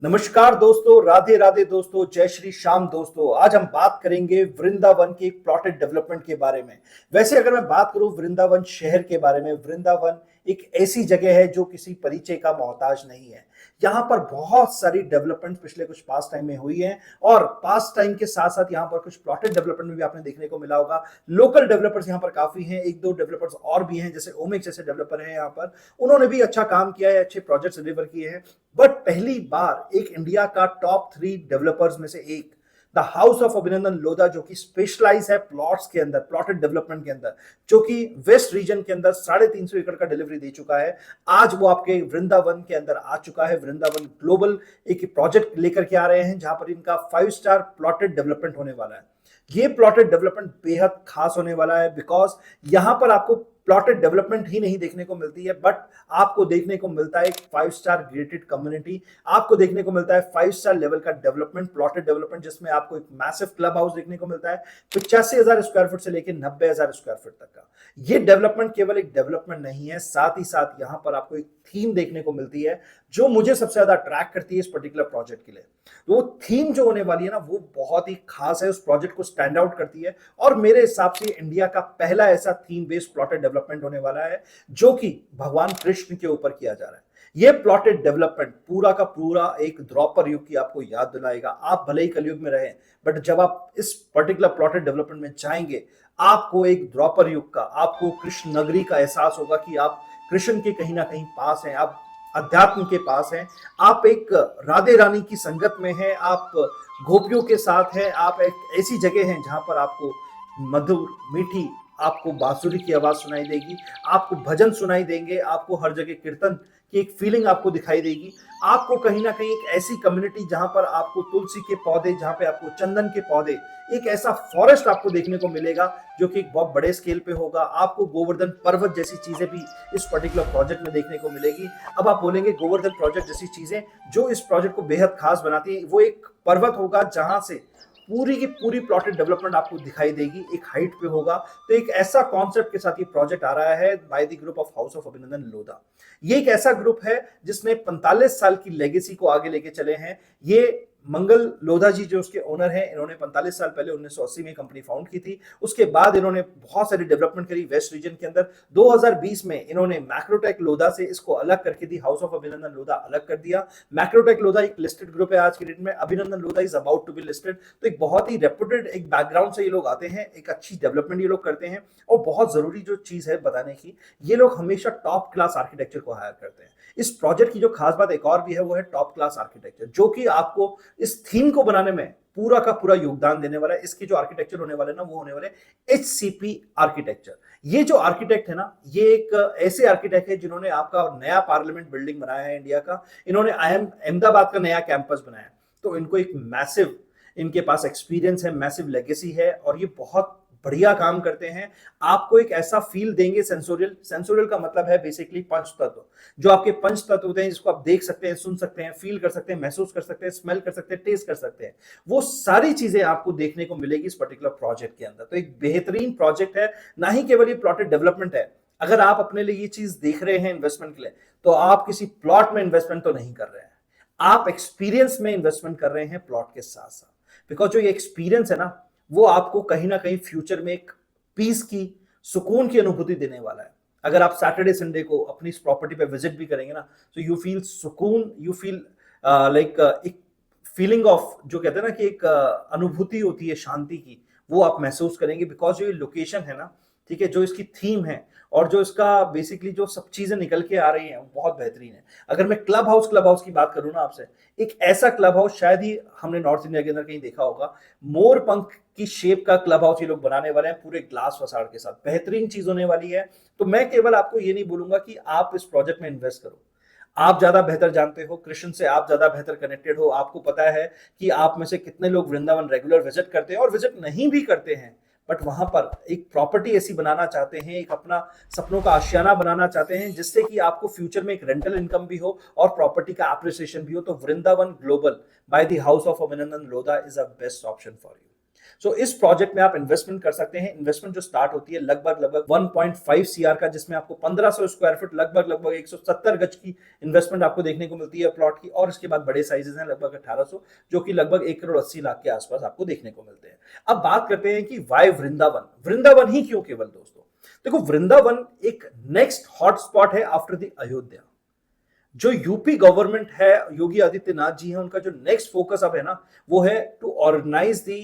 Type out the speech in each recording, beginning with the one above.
नमस्कार दोस्तों, राधे राधे दोस्तों, जय श्री श्याम दोस्तों। आज हम बात करेंगे वृंदावन के प्लॉटेड डेवलपमेंट के बारे में। वैसे अगर मैं बात करूं वृंदावन शहर के बारे में, वृंदावन एक ऐसी जगह है जो किसी परिचय का मोहताज नहीं है। यहाँ पर बहुत सारी डेवलपमेंट पिछले कुछ पास टाइम में हुई है और पास टाइम के साथ साथ यहाँ पर कुछ प्लॉटेड डेवलपमेंट में भी आपने देखने को मिला होगा। लोकल डेवलपर्स यहाँ पर काफी हैं, एक दो डेवलपर्स और भी हैं, जैसे ओमेक्स जैसे डेवलपर हैं यहाँ पर। उन्होंने भी अच्छा काम किया है, अच्छे प्रोजेक्ट्स डिलीवर किए हैं। बट पहली बार एक इंडिया का टॉप 3 डेवलपर्स में से एक the house of Abhinandan Lodha, जो कि स्पेशलाइज है प्लॉट्स के अंदर, प्लॉटेड डेवलपमेंट के अंदर, जो कि वेस्ट रीजन के अंदर 350 एकड़ का डिलीवरी दे चुका है। आज वो आपके वृंदावन के अंदर आ चुका है। वृंदावन ग्लोबल एक प्रोजेक्ट लेकर के आ रहे हैं जहां पर इनका 5 स्टार प्लॉटेड डेवलपमेंट होने वाला है। ये प्लॉटेड डेवलपमेंट बेहद खास होने वाला है, बिकॉज यहां पर आपको प्लॉटेड डेवलपमेंट ही नहीं देखने को मिलती है, बट आपको देखने को मिलता है एक 5 स्टार ग्रेडेड कम्युनिटी। आपको देखने को मिलता है 5 स्टार लेवल का डेवलपमेंट, प्लॉटेड डेवलपमेंट, जिसमें आपको एक मैसिव क्लब हाउस देखने को मिलता है 85,000 स्क्वायर फुट से लेकर 90,000 स्क्वायर फुट तक का। ये डेवलपमेंट केवल एक डेवलपमेंट नहीं है, साथ ही साथ यहां पर आपको एक थीम देखने को मिलती है जो मुझे सबसे ज्यादा अट्रैक्ट करती है इस पर्टिकुलर प्रोजेक्ट के लिए। तो वो थीम जो होने वाली है ना, वो बहुत ही खास है, उस प्रोजेक्ट को स्टैंड आउट करती है। और मेरे हिसाब से इंडिया का पहला ऐसा थीम बेस्ड प्लॉटेड डेवलपमेंट होने वाला है जो कि भगवान कृष्ण के ऊपर किया जा रहा है। ये प्लॉटेड डेवलपमेंट पूरा का पूरा एक द्वापर युग की आपको याद दिलाएगा। आप भले ही कलयुग में रहें, बट जब आप इस पर्टिकुलर प्लॉटेड डेवलपमेंट में जाएंगे, आपको एक द्वापर युग का, आपको कृष्ण नगरी का एहसास होगा कि आप कृष्ण के कहीं ना कहीं पास हैं, आप अध्यात्म के पास हैं, आप एक राधे रानी की संगत में हैं, आप गोपियों के साथ हैं, आप एक ऐसी जगह हैं जहां पर आपको मधुर मीठी आपको बांसुरी की आवाज सुनाई देगी, आपको भजन सुनाई देंगे, आपको हर जगह कीर्तन की एक फीलिंग आपको दिखाई देगी। आपको कहीं ना कहीं एक ऐसी कम्युनिटी जहां पर आपको तुलसी के पौधे, जहां पे आपको चंदन के पौधे, एक ऐसा फॉरेस्ट आपको देखने को मिलेगा जो कि एक बहुत बड़े स्केल पे होगा। आपको गोवर्धन पर्वत जैसी चीजें भी इस पर्टिकुलर प्रोजेक्ट में देखने को मिलेगी। अब आप बोलेंगे गोवर्धन प्रोजेक्ट जैसी चीजें जो इस प्रोजेक्ट को बेहद खास बनाती है, वो एक पर्वत होगा जहां से पूरी की पूरी प्लॉटेड डेवलपमेंट आपको दिखाई देगी, एक हाइट पे होगा। तो एक ऐसा कॉन्सेप्ट के साथ ये प्रोजेक्ट आ रहा है by the group of house of Abhinandan Lodha. ये एक ऐसा ग्रुप है जिसने 45 साल की लेगेसी को आगे लेके चले हैं। ये मंगल लोधा जी जो उसके ओनर हैं, इन्होंने 45 साल पहले 1980 में कंपनी फाउंड की थी। उसके बाद इन्होंने बहुत सारी डेवलपमेंट करी वेस्ट रीजन के अंदर। 2020 में इन्होंने मैक्रोटेक लोधा से इसको अलग करके दी, हाउस ऑफ अभिनंदन लोधा अलग कर दिया। मैक्रोटेक लोधा एक लिस्टेड ग्रुप है आज की डेट में, Abhinandan Lodha is about to be listed. तो एक बहुत ही रेप्यूटेड एक बैकग्राउंड से ये लोग आते हैं, एक अच्छी डेवलपमेंट ये लोग करते हैं। और बहुत जरूरी जो चीज है बताने की, ये लोग हमेशा टॉप क्लास आर्किटेक्चर को हायर करते हैं। इस प्रोजेक्ट की जो खास बात एक और भी है, वो है टॉप क्लास आर्किटेक्चर, जो कि आपको इस थीम को बनाने में पूरा का पूरा योगदान देने वाला है। इसके जो आर्किटेक्चर होने वाले ना, वो होने वाले HCP आर्किटेक्चर। ये जो आर्किटेक्ट है ना, ये एक ऐसे आर्किटेक्ट है जिन्होंने आपका नया पार्लियामेंट बिल्डिंग बनाया है इंडिया का। इन्होंने IIM अहमदाबाद का नया कैंपस बनाया। तो इनको एक मैसिव, इनके पास एक्सपीरियंस है, मैसिव लेगेसी है, और ये बहुत बढ़िया काम करते हैं। आपको एक ऐसा फील देंगे सेंसोरियल, सेंसोरियल का मतलब है बेसिकली पंच तत्व। जो आपके पंच तत्व होते हैं जिसको आप देख सकते हैं, सुन सकते हैं, फील कर सकते हैं, महसूस कर सकते हैं, स्मेल कर सकते हैं, टेस्ट कर सकते हैं, वो सारी चीजें आपको देखने को मिलेगी इस पर्टिकुलर प्रोजेक्ट के अंदर। तो एक बेहतरीन प्रोजेक्ट है, ना ही केवल ये प्लॉटेड डेवलपमेंट है। अगर आप अपने लिए ये चीज देख रहे हैं इन्वेस्टमेंट के लिए, तो आप किसी प्लॉट में इन्वेस्टमेंट तो नहीं कर रहे हैं, आप एक्सपीरियंस में इन्वेस्टमेंट कर रहे हैं प्लॉट के साथ साथ। बिकॉज जो ये एक्सपीरियंस है ना, वो आपको कहीं ना कहीं फ्यूचर में एक पीस की, सुकून की अनुभूति देने वाला है। अगर आप सैटरडे संडे को अपनी इस प्रॉपर्टी पे विजिट भी करेंगे ना, तो यू फील सुकून, यू फील लाइक एक फीलिंग ऑफ, जो कहते हैं ना कि एक अनुभूति होती है शांति की, वो आप महसूस करेंगे। बिकॉज जो ये लोकेशन है ना, ठीक है, जो इसकी थीम है और जो इसका बेसिकली जो सब चीजें निकल के आ रही हैं, वो बहुत बेहतरीन है। अगर मैं क्लब हाउस की बात करूं ना आपसे, एक ऐसा क्लब हाउस शायद ही हमने नॉर्थ इंडिया के अंदर कहीं देखा होगा। मोर पंख की शेप का क्लब हाउस ये लोग बनाने वाले हैं, पूरे ग्लास फसाड के साथ। बेहतरीन चीज होने वाली है। तो मैं केवल आपको ये नहीं बोलूंगा कि आप इस प्रोजेक्ट में इन्वेस्ट करो, आप ज्यादा बेहतर जानते हो, कृष्ण से आप ज्यादा बेहतर कनेक्टेड हो, आपको पता है कि आप में से कितने लोग वृंदावन रेगुलर विजिट करते हैं और विजिट नहीं भी करते हैं, बट वहां पर एक प्रॉपर्टी ऐसी बनाना चाहते हैं, एक अपना सपनों का आशियाना बनाना चाहते हैं, जिससे कि आपको फ्यूचर में एक रेंटल इनकम भी हो और प्रॉपर्टी का एप्रिसिएशन भी हो। तो Vrindavan global by the house of Abhinandan Lodha is a best option for you. So इस प्रोजेक्ट में आप इन्वेस्टमेंट कर सकते हैं। इन्वेस्टमेंट जो स्टार्ट होती है लगभग 1.5 सीआर का, जिसमें आपको 1500 स्क्वायर फुट लगभग 170 गज की इन्वेस्टमेंट आपको देखने को मिलती है प्लॉट की। और इसके बाद बड़े साइजेस हैं लगभग 1800, जो कि लगभग 1 करोड़ 80 लाख के आसपास आपको देखने को मिलते हैं। अब बात करते हैं कि वाई वृंदावन, वृंदावन ही क्यों केवल दोस्तों? देखो, वृंदावन एक नेक्स्ट हॉटस्पॉट है आफ्टर द अयोध्या। जो यूपी गवर्नमेंट है, योगी आदित्यनाथ जी हैं, उनका जो नेक्स्ट फोकस अब है ना, वो है to organise the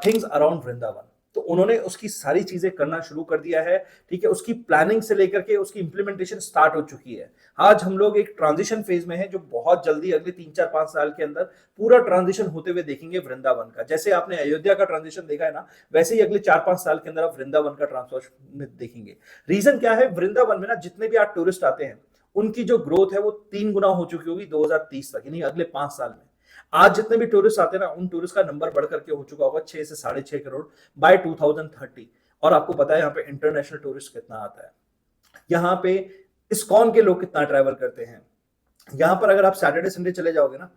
things around Vrindavan. तो उन्होंने उसकी सारी चीजें करना शुरू कर दिया है, ठीक है। उसकी प्लानिंग से लेकर के उसकी इंप्लीमेंटेशन स्टार्ट हो चुकी है। आज हम लोग एक ट्रांजिशन फेज में है, जो बहुत जल्दी अगले 3-4-5 साल के अंदर पूरा ट्रांजिशन होते हुए देखेंगे वृंदावन का। जैसे आपने अयोध्या का ट्रांजिशन देखा है ना, वैसे ही अगले 4-5 साल के अंदर आप वृंदावन का ट्रांसफॉर्मेशन देखेंगे। रीजन क्या है? वृंदावन में ना जितने भी आज टूरिस्ट आते हैं, उनकी जो ग्रोथ है वो 3 गुना हो चुकी होगी 2030 तक, यानी अगले 5 साल में। आज जितने भी टूरिस्ट आते हैं ना, उन टूरिस्ट का नंबर बढ़ करके हो चुका होगा 6 से 6.5 करोड़ बाय 2030। और आपको पता है यहाँ पे इंटरनेशनल टूरिस्ट कितना आता है, यहाँ पे इस्कॉन के लोग कितना ट्रैवल करते हैं। यहाँ पर अगर आप सैटरडे संडे चले जाओगे ना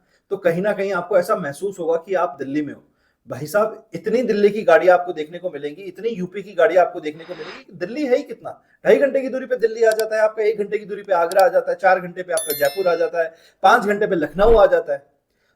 कहीं आपको ऐसा महसूस होगा कि आप दिल्ली में हो। भाई साहब, इतनी दिल्ली की गाड़ियां आपको देखने को मिलेंगी, इतनी यूपी की गाड़ियां आपको देखने को मिलेंगी। दिल्ली है ही कितना, 2.5 घंटे की दूरी पे दिल्ली आ जाता है आपका, 1 घंटे की दूरी पे आगरा आ जाता है, 4 घंटे पे आपका जयपुर आ जाता है, 5 घंटे पे लखनऊ आ जाता है।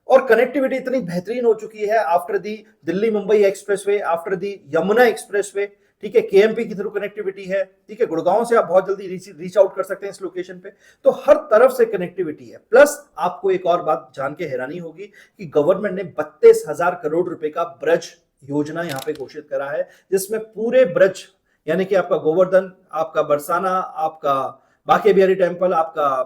और कनेक्टिविटी इतनी बेहतरीन हो चुकी है after the Delhi Mumbai expressway, after the Yamuna expressway, ठीक है। केएमपी की थ्रू कनेक्टिविटी है, ठीक है। गुड़गांव से आप बहुत जल्दी रीच आउट कर सकते हैं इस लोकेशन पे। तो हर तरफ से कनेक्टिविटी है। प्लस आपको एक और बात जान के हैरानी होगी कि गवर्नमेंट ने 32,000 करोड़ रुपए का ब्रज योजना यहाँ पे घोषित करा है, जिसमें पूरे ब्रज यानी कि आपका गोवर्धन, आपका बरसाना, आपका बांके बिहारी टेम्पल, आपका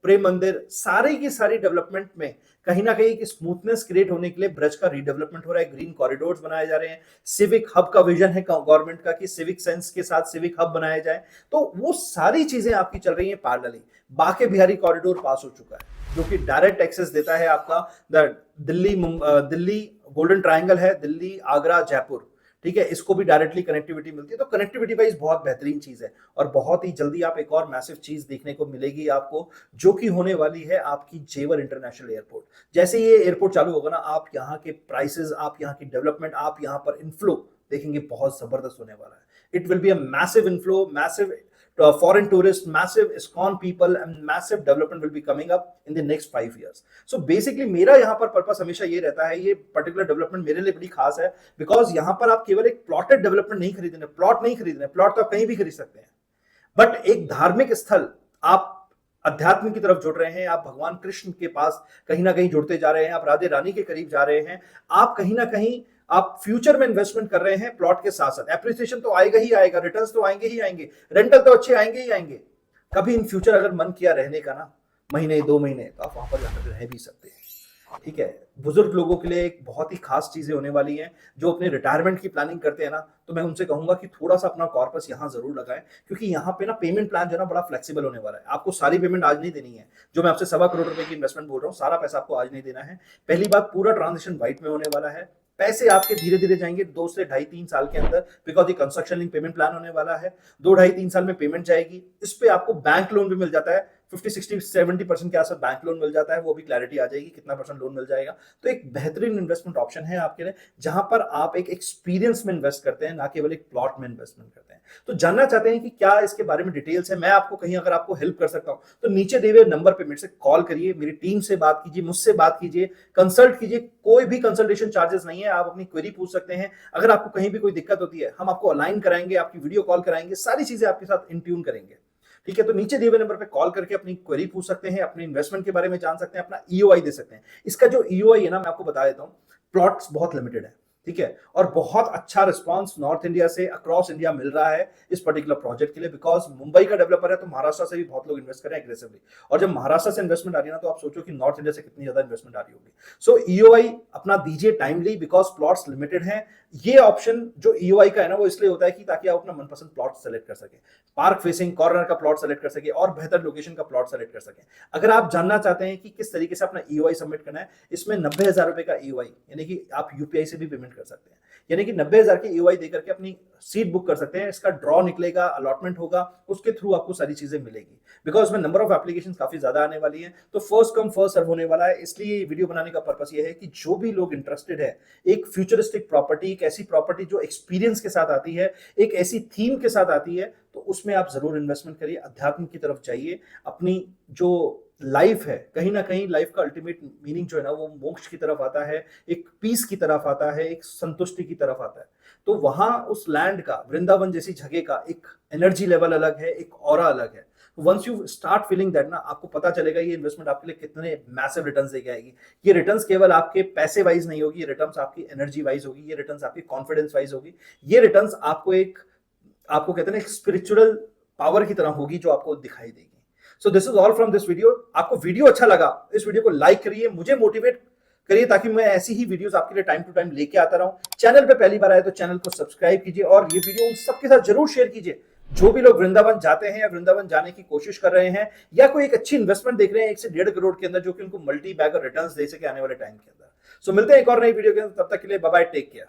प्रेम मंदिर, सारी की सारी डेवलपमेंट में कहीं ना कहीं एक स्मूथनेस क्रिएट होने के लिए ब्रज का रीडेवलपमेंट हो रहा है। ग्रीन कॉरिडोर्स बनाए जा रहे हैं। सिविक हब का विजन है गवर्नमेंट का कि सिविक सेंस के साथ सिविक हब बनाया जाए। तो वो सारी चीजें आपकी चल रही हैं पैरेलली। बांके बिहारी कॉरिडोर पास हो चुका है, जो कि डायरेक्ट एक्सेस देता है आपका दिल्ली गोल्डन ट्रायंगल है, दिल्ली आगरा जयपुर, ठीक है। इसको भी डायरेक्टली कनेक्टिविटी मिलती है। तो कनेक्टिविटी वाइज बहुत बेहतरीन चीज है। और बहुत ही जल्दी आप एक और मैसिव चीज देखने को मिलेगी आपको, जो कि होने वाली है आपकी जेवर इंटरनेशनल एयरपोर्ट। जैसे ये एयरपोर्ट चालू होगा ना, आप यहाँ के प्राइसेस, आप यहाँ की डेवलपमेंट, आप यहाँ पर इनफ्लो देखेंगे, बहुत जबरदस्त होने वाला है। It will be a massive inflow, massive foreign tourists, massive ISKCON people and massive development will be coming up in the next 5 years. So basically मेरा यहाँ पर पर्पस हमेशा ये रहता है, ये पर्टिकुलर डेवलपमेंट मेरे लिए बड़ी खास है, बिकॉज यहाँ पर आप केवल एक प्लॉटेड डेवलपमेंट नहीं खरीदने, प्लॉट नहीं खरीदने, प्लॉट तो आप कहीं भी खरीद सकते हैं, बट एक धार्मिक स्थल, आप अध्यात्म की तरफ जुड़ रहे हैं, आप भगवान कृष्ण के पास कहीं ना कहीं जुड़ते जा रहे हैं, आप राधे रानी के करीब जा रहे हैं, आप कहीं ना कहीं आप फ्यूचर में इन्वेस्टमेंट कर रहे हैं प्लॉट के साथ साथ। एप्रिसिएशन तो आएगा ही आएगा, रिटर्न्स तो आएंगे ही आएंगे, रेंटल तो अच्छे आएंगे ही आएंगे। कभी इन फ्यूचर अगर मन किया रहने का ना, महीने 2 महीने, तो आप वहां पर जाकर रह भी सकते हैं, ठीक है। बुजुर्ग लोगों के लिए एक बहुत ही खास चीजें होने वाली हैं, जो अपने रिटायरमेंट की प्लानिंग करते हैं ना, तो मैं उनसे कहूंगा कि थोड़ा सा अपना कॉर्पस यहाँ जरूर लगाएं, क्योंकि यहाँ पे ना पेमेंट प्लान जो है ना बड़ा फ्लेक्सिबल होने वाला है। आपको सारी पेमेंट आज नहीं देनी है। जो मैं आपसे 1.25 करोड़ रुपए की इन्वेस्टमेंट बोल रहा हूँ, सारा पैसा आपको आज नहीं देना है। पहली बात, पूरा ट्रांजेक्शन व्हाइट में होने वाला है। पैसे आपके धीरे धीरे जाएंगे 2 से 2.5-3 साल के अंदर, बिकॉज ये कंस्ट्रक्शन लिंक पेमेंट प्लान होने वाला है। 2-2.5-3 साल में पेमेंट जाएगी। इस पे आपको बैंक लोन भी मिल जाता है, 50-60-70% के आसपास बैंक लोन मिल जाता है। वो भी क्लैरिटी आ जाएगी कितना परसेंट लोन मिल जाएगा। तो एक बेहतरीन इन्वेस्टमेंट ऑप्शन है आपके लिए, जहां पर आप एक एक्सपीरियंस में इन्वेस्ट करते हैं, ना केवल एक प्लॉट में इन्वेस्टमेंट करते हैं। तो जानना चाहते हैं कि क्या इसके बारे में डिटेल्स है, मैं आपको कहीं अगर आपको हेल्प कर सकता हूं, तो नीचे दिए हुए नंबर पे मेरे से कॉल करिए, मेरी टीम से बात कीजिए, मुझसे बात कीजिए, कंसल्ट कीजिए। कोई भी कंसल्टेशन चार्जेस नहीं है, आप अपनी क्वेरी पूछ सकते हैं। अगर आपको कहीं भी कोई दिक्कत होती है, हम आपको अलाइन कराएंगे, आपकी वीडियो कॉल कराएंगे, सारी चीजें आपके साथ इन ट्यून करेंगे, ठीक है। तो नीचे दिए हुए नंबर पे कॉल करके अपनी क्वेरी पूछ सकते हैं, अपने इन्वेस्टमेंट के बारे में जान सकते हैं, अपना ईओआई दे सकते हैं। इसका जो ईओआई है ना, मैं आपको बता देता हूं, प्लॉट्स बहुत लिमिटेड है, ठीक है। और बहुत अच्छा रिस्पांस नॉर्थ इंडिया से अक्रॉस इंडिया मिल रहा है इस पर्टिकुलर प्रोजेक्ट के लिए, बिकॉज मुंबई का डेवलपर है, तो महाराष्ट्र से भी बहुत लोग इन्वेस्ट कर रहे हैं एग्रेसिवली। और जब महाराष्ट्र से इन्वेस्टमेंट आ रही है ना, तो आप सोचो कि नॉर्थ इंडिया से कितनी ज्यादा इन्वेस्टमेंट आ रही होगी। सो ईओआई अपना दीजिए टाइमली, बिकॉज प्लॉट्स लिमिटेड हैं। ये ऑप्शन जो ईओआई का है ना, वो इसलिए होता है कि ताकि आप अपना मनपसंद प्लॉट सेलेक्ट कर सके, पार्क फेसिंग कॉर्नर का प्लॉट सेलेक्ट कर सके और बेहतर लोकेशन का प्लॉट सेलेक्ट कर सके। अगर आप जानना चाहते हैं कि किस तरीके से अपना ईओआई सबमिट करना है, इसमें 90,000 रुपए का ईओआई, यानी कि आप यूपीआई से भी पेमेंट इन्वेस्टमेंट कर सकते हैं। यानी कि 90,000 की ईओआई देकर के अपनी सीट बुक कर सकते हैं। इसका ड्रॉ निकलेगा, अलॉटमेंट होगा, उसके थ्रू आपको सारी चीजें मिलेगी। बिकॉज में नंबर ऑफ एप्लीकेशन काफी ज्यादा आने वाली है, तो फर्स्ट कम फर्स्ट सर्व होने वाला है। इसलिए ये वीडियो बनाने का पर्पस ये है कि जो भी लोग इंटरेस्टेड है एक फ्यूचरिस्टिक प्रॉपर्टी, एक ऐसी प्रॉपर्टी जो एक्सपीरियंस के साथ आती है, एक ऐसी थीम के साथ आती है, तो उसमें आप जरूर इन्वेस्टमेंट करिए, अध्यात्म की तरफ जाइए। अपनी जो लाइफ है, कहीं ना कहीं लाइफ का अल्टीमेट मीनिंग जो है ना वो मोक्ष की तरफ आता है, एक पीस की तरफ आता है, एक संतुष्टि की तरफ आता है। तो वहां उस लैंड का, वृंदावन जैसी जगह का एक एनर्जी लेवल अलग है, एक ऑरा अलग है। Once you start feeling that ना, आपको पता चलेगा ये इन्वेस्टमेंट आपके लिए कितने मैसिव रिटर्न्स देके आएगी। ये रिटर्न्स केवल आपके पैसे वाइज नहीं होगी, ये रिटर्न्स आपकी एनर्जी वाइज होगी, ये रिटर्न्स आपकी कॉन्फिडेंस वाइज होगी, ये रिटर्न्स आपको कहते हैं एक स्पिरिचुअल पावर की तरह होगी जो आपको दिखाई देगी। So this is all from this video. आपको वीडियो अच्छा लगा, इस वीडियो को लाइक करिए, मुझे मोटिवेट करिए ताकि मैं ऐसी ही वीडियोस आपके लिए टाइम टू टाइम लेके आता रहूं। चैनल पे पहली बार आए तो चैनल को सब्सक्राइब कीजिए और ये वीडियो उन सबके साथ जरूर शेयर कीजिए जो भी लोग वृंदावन जाते हैं या वृंदावन जाने की कोशिश कर रहे हैं, या कोई एक अच्छी इन्वेस्टमेंट देख रहे हैं 1 से 1.5 करोड़ के अंदर, जो कि उनको मल्टी बैगर रिटर्न्स दे सके आने वाले टाइम के अंदर। सो मिलते हैं एक और नई वीडियो के अंदर, तब तक के लिए बाय बाय, टेक केयर।